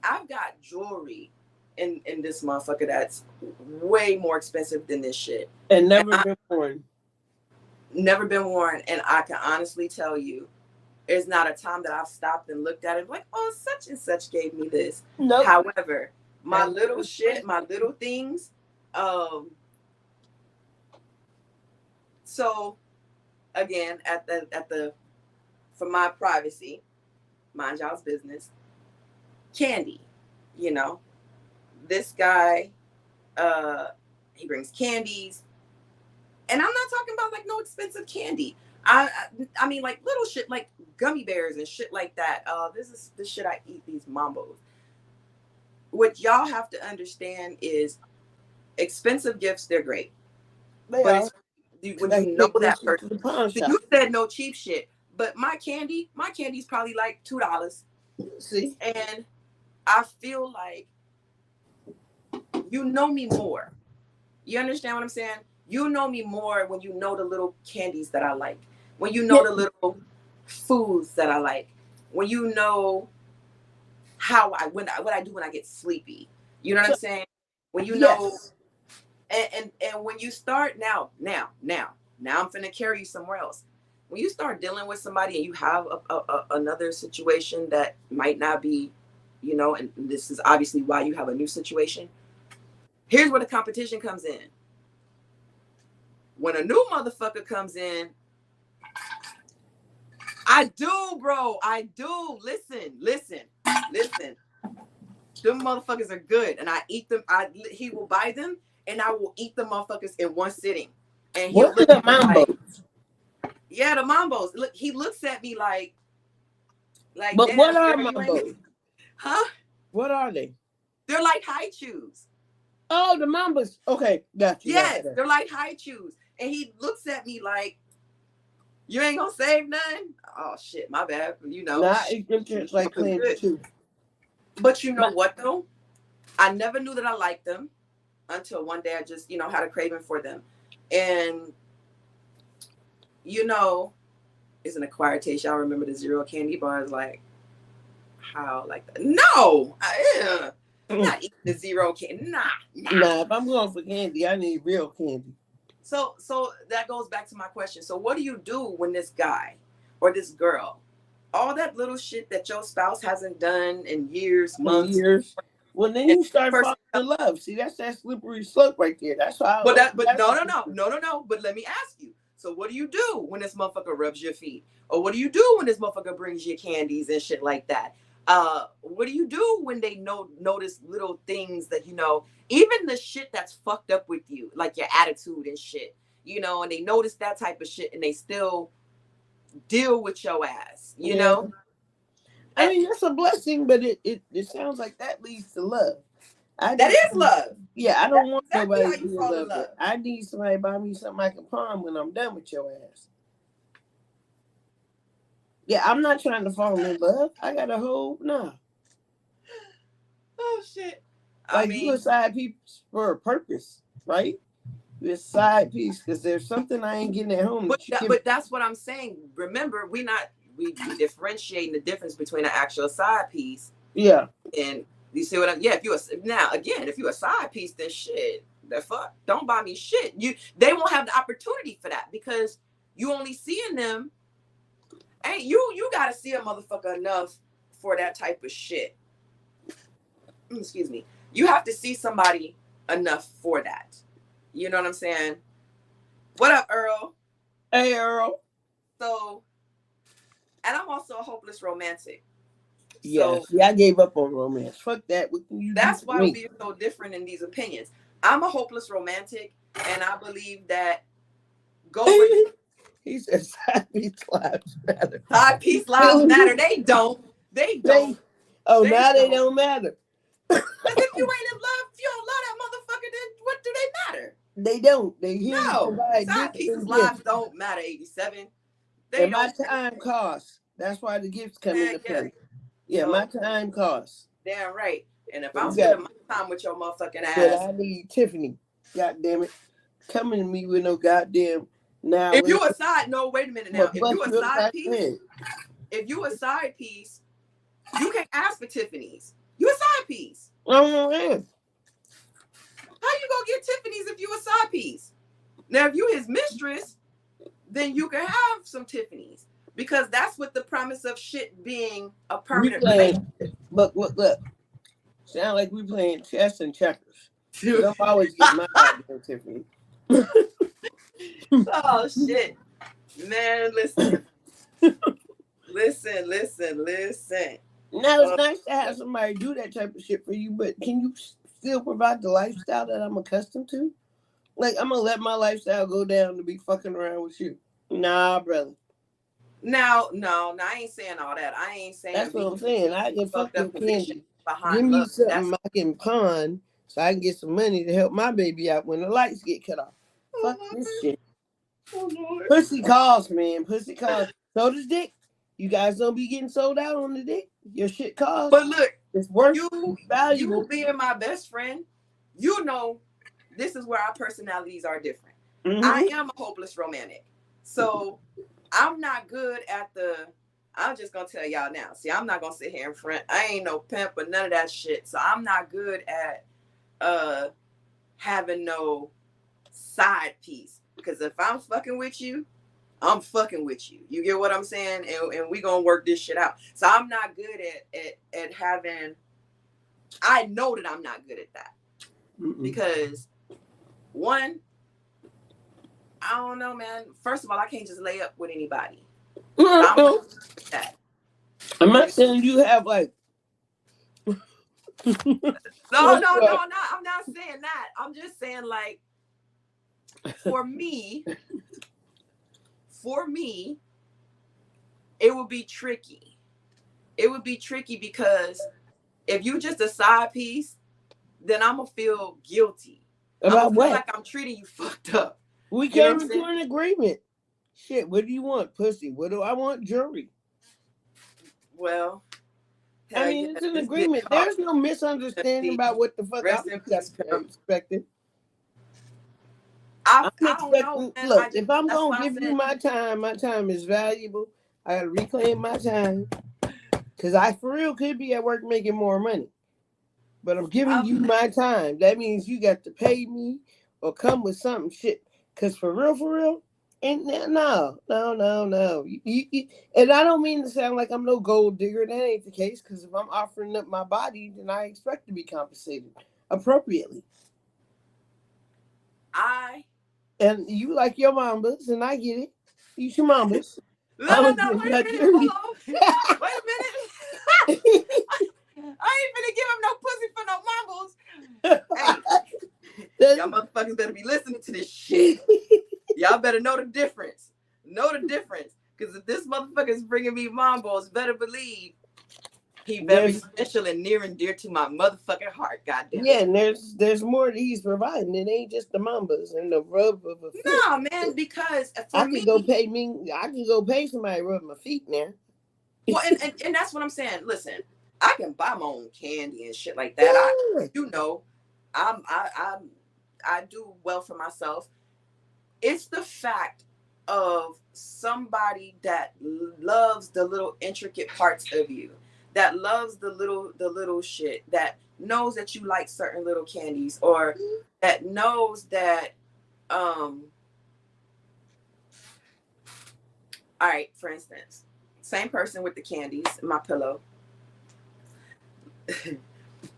I've got jewelry in this motherfucker that's way more expensive than this shit. And never been worn. Never been worn. And I can honestly tell you, there's not a time that I've stopped and looked at it like, oh, such and such gave me this. Nope. However, my little shit, my little things, so again, for my privacy, mind y'all's business, candy, you know, this guy, he brings candies, and I'm not talking about like no expensive candy. I mean like little shit like gummy bears and shit like that. This is the shit I eat, these mambos. What y'all have to understand is expensive gifts, they're great. When you know that person. So you said no cheap shit, but my candy's probably like $2. See? And I feel like you know me more. You understand what I'm saying? You know me more when you know the little candies that I like. When you know the little foods that I like. When you know what I do when I get sleepy. You know what I'm saying? When you know, and when you start now I'm finna carry you somewhere else. When you start dealing with somebody and you have another situation that might not be, you know, and this is obviously why you have a new situation. Here's where the competition comes in. When a new motherfucker comes in, I do, bro. I do. Listen. Them motherfuckers are good, and I eat them. He will buy them, and I will eat the motherfuckers in one sitting. And he'll What's look the at me like, mambo? yeah, the mambos. Look, he looks at me like But dead what ass are girl, you ain't, mambos? huh? What are they? They're like high chews. Oh, the mambas. Okay, got you. Yes, they're like high chews. And he looks at me like, you ain't gonna save none? Oh shit, my bad. You know, Nah, it's like candy good. too. But you know My, what though? I never knew that I liked them until one day I just, had a craving for them. And it's an acquired taste. Y'all remember the zero candy bars? Like, how like that? No, not eating the zero candy. nah, if I'm going for candy, I need real candy. So that goes back to my question. So what do you do when this guy or this girl, all that little shit that your spouse hasn't done in years, In months, years. Well, then and you start person, falling in love. See, that's that slippery slope right there. That's why. but no. But let me ask you. So what do you do when this motherfucker rubs your feet? Or what do you do when this motherfucker brings you candies and shit like that? What do you do when they notice little things that even the shit that's fucked up with you, like your attitude and shit, and they notice that type of shit and they still deal with your ass, Yeah. I mean, that's a blessing, but it sounds like that leads to love. That is love. Yeah, I don't want Exactly nobody how to you be in fall in love love. with. I need somebody to buy me something I can pawn when I'm done with your ass. Yeah, I'm not trying to fall in love. I got a whole Oh shit. Like you a side piece for a purpose, right? You're a side piece because there's something I ain't getting at home. But that's what I'm saying. Remember, we differentiating the difference between an actual side piece. Yeah. And you see what I'm? Yeah. If you're a side piece, then shit. The fuck. Don't buy me shit. They won't have the opportunity for that because you only seeing them. Ain't you gotta see a motherfucker enough for that type of shit. Excuse me. You have to see somebody enough for that. You know what I'm saying? What up, Earl? Hey, Earl. So, and I'm also a hopeless romantic. Yeah, So I gave up on romance. Fuck that. What can you that's do why we're so different in these opinions. I'm a hopeless romantic, and I believe that go where you. He says side piece lives matter. Side piece lives matter. They don't. They don't. Now they don't matter. Because if you ain't in love, if you don't love that motherfucker, then what do they matter? They don't. They here to provide side gifts pieces and lives gifts. don't matter. 87. And my time costs. That's why the gifts come into play. Yeah, so, my time costs. Damn right. And if I'm spending my time with your motherfucking ass. But I need Tiffany. God damn it. Coming to me with no goddamn now. If you a side, no, wait a minute now. If you a side piece, you can't ask for Tiffany's. You a side piece. Oh, man. How you gonna get Tiffany's if you a side piece? Now, if you his mistress, then you can have some Tiffany's. Because that's what the premise of shit being a permanent relationship. Look. Sound like we playing chess and checkers. Don't always get my goddamn Tiffany. Oh shit. Man, listen. listen. Now it's nice to have somebody do that type of shit for you, but can you still provide the lifestyle that I'm accustomed to? Like, I'm gonna let my lifestyle go down to be fucking around with you. Nah, brother. No, I ain't saying all that. I ain't saying that's what I'm saying. I can fuck your candy. Give me something I can pawn so I can get some money to help my baby out when the lights get cut off. Fuck this shit. Oh, Lord. Pussy calls, man. Pussy calls. So does dick. You guys don't be getting sold out on the dick. Your shit costs. But look, it's worth valuable. You being my best friend, you know this is where our personalities are different. Mm-hmm. I am a hopeless romantic. So I'm not good at I'm just gonna tell y'all now. See, I'm not gonna sit here in front. I ain't no pimp or none of that shit. So I'm not good at having no side piece. Because if I'm fucking with you, I'm fucking with you. You get what I'm saying? And we gonna work this shit out. So I'm not good at having. I know that I'm not good at that. Mm-mm. Because one, I don't know, man. First of all, I can't just lay up with anybody. I'm not saying you have like No, no, no, no. I'm not saying that. I'm just saying, like, for me, it would be tricky. It would be tricky because if you just a side piece, then I'm gonna feel guilty. I'm gonna About feel what? like I'm treating you fucked up. We You know came what I'm into saying? an agreement. Shit, what do you want? Pussy. What do I want? Jewelry. Well, I hell mean, yeah, it's an this big agreement. cock. There's no misunderstanding about what the fuck I'm Rest in peace, Pimp. expecting. I I'm don't know, expecting, man. look, if I'm That's going why to I give you said my time is valuable. I got to reclaim my time because I for real could be at work making more money. But I'm giving you my time. That means you got to pay me or come with something shit. Because for real, and no. And I don't mean to sound like I'm no gold digger. That ain't the case. Because if I'm offering up my body, then I expect to be compensated appropriately. And you like your mambas, and I get it. You your mambas. no, I'm no, gonna no. give Wait a that minute. Hold jury. on. Wait a minute. I ain't finna give him no pussy for no mumbles. Hey, y'all motherfuckers better be listening to this shit. Y'all better know the difference. Know the difference. Because if this motherfucker is bringing me mumbles, better believe he very special and near and dear to my motherfucking heart. Goddamn. Yeah, and there's more that he's providing. It ain't just the mambas and the rub of a foot. No, man, because for I can go pay somebody to rub my feet now. Well, and that's what I'm saying. Listen, I can buy my own candy and shit like that. Yeah. I do well for myself. It's the fact of somebody that loves the little intricate parts of you, that loves the little shit, that knows that you like certain little candies, or that knows that all right, for instance, same person with the candies, my pillow.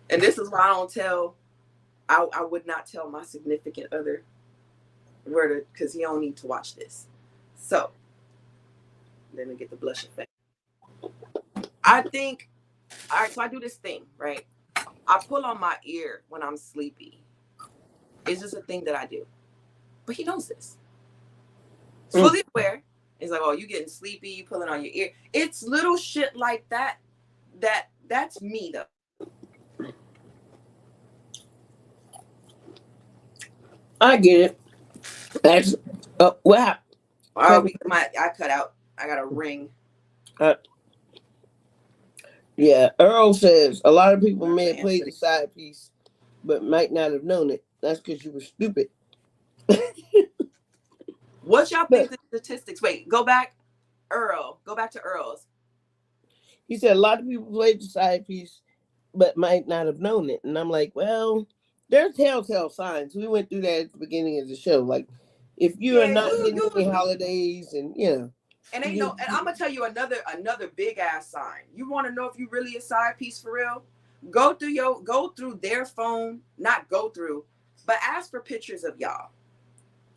And this is why I would not tell my significant other where to, because he don't need to watch this. So let me get the blush effect. I think, all right, so I do this thing, right? I pull on my ear when I'm sleepy. It's just a thing that I do. But he knows this. He's fully aware. He's like, oh, you getting sleepy, you pulling on your ear. It's little shit like that. That's me though. I get it. That's what happened? I cut out. I got a ring. Yeah, Earl says a lot of people may have played the side piece, but might not have known it. That's because you were stupid. What y'all think the statistics? Wait, go back, Earl. Go back to Earl's. He said a lot of people played the side piece, but might not have known it. And I'm like, well, there's telltale signs. We went through that at the beginning of the show. Like, if you are not getting any holidays, and and ain't no, and I'm gonna tell you another big ass sign. You want to know if you really a side piece for real? Go through their phone, not go through, but ask for pictures of y'all.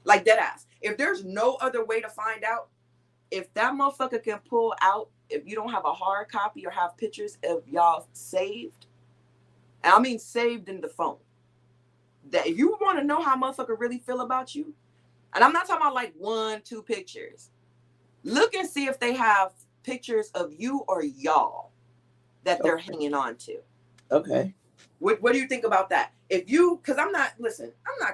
Like dead ass. If there's no other way to find out, if that motherfucker can pull out, if you don't have a hard copy or have pictures of y'all saved, and I mean saved in the phone, that if you want to know how motherfucker really feel about you, and I'm not talking about like 1-2 pictures, look and see if they have pictures of you or y'all that they're hanging on to. Okay. What do you think about that? If you, because I'm not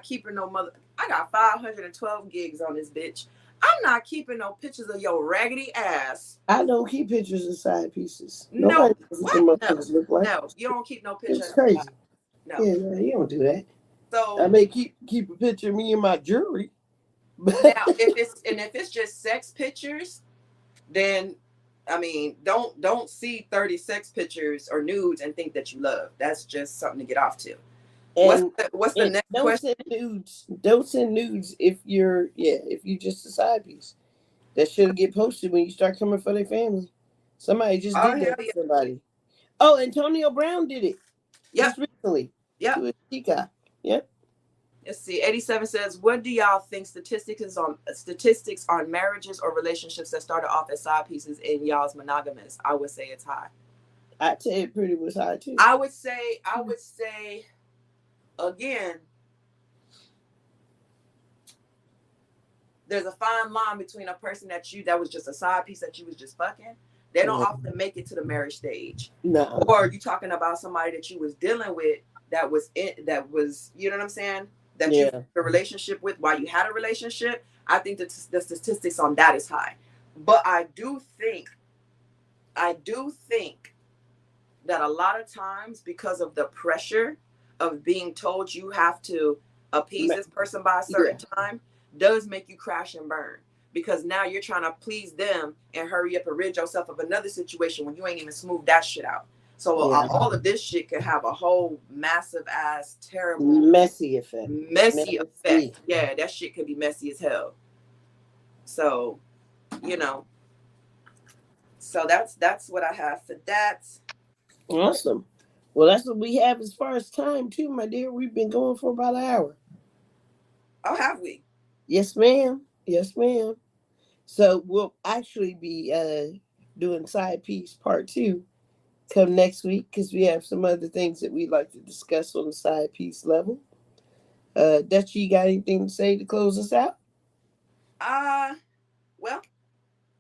keeping no mother. I got 512 gigs on this bitch. I'm not keeping no pictures of your raggedy ass. I don't keep pictures of side pieces. No, nobody knows what? what the motherfuckers look like. No, you don't keep no pictures. It's crazy. No. Yeah, no, you don't do that. So I may keep a picture of me and my jewelry. Now, if it's just sex pictures, then I mean, don't see 30 sex pictures or nudes and think that you love. That's just something to get off to. And what's the next don't question? Send nudes. Don't send nudes if you're just a side piece. That should get posted when you start coming for their family. Somebody just did that to somebody. Oh, Antonio Brown did it. Just recently. Yeah. To his peacock. Yep. Let's see. 87 says, what do y'all think statistics on marriages or relationships that started off as side pieces in y'all's monogamous? I would say it's high. I'd say it pretty was high too. I would say again, there's a fine line between a person that was just a side piece that you was just fucking. They don't often make it to the marriage stage. No. Or you talking about somebody that you was dealing with that was you know what I'm saying? That you had a relationship with while you had a relationship. I think that the statistics on that is high. But I do think that a lot of times, because of the pressure of being told you have to appease this person by a certain time, does make you crash and burn. Because now you're trying to please them and hurry up and rid yourself of another situation when you ain't even smoothed that shit out. So all of this shit could have a whole massive ass, terrible, messy effect. Yeah, that shit could be messy as hell. So, you know, so that's what I have for that. Awesome. Well, that's what we have as far as time too, my dear. We've been going for about an hour. Oh, have we? Yes, ma'am. Yes, ma'am. So we'll actually be doing side piece part 2 come next week because we have some other things that we'd like to discuss on the side piece level. Dutch, you got anything to say to close us out? Well,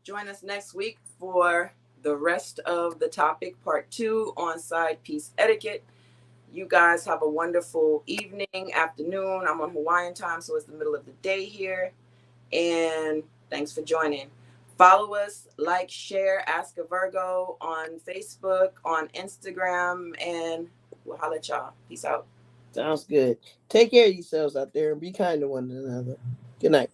join us next week for the rest of the topic, part 2 on side piece etiquette. You guys have a wonderful evening, afternoon. I'm on Hawaiian time, so it's the middle of the day here. And thanks for joining. Follow us, like, share, Ask a Virgo on Facebook, on Instagram, and we'll holler at y'all. Peace out. Sounds good. Take care of yourselves out there and be kind to one another. Good night.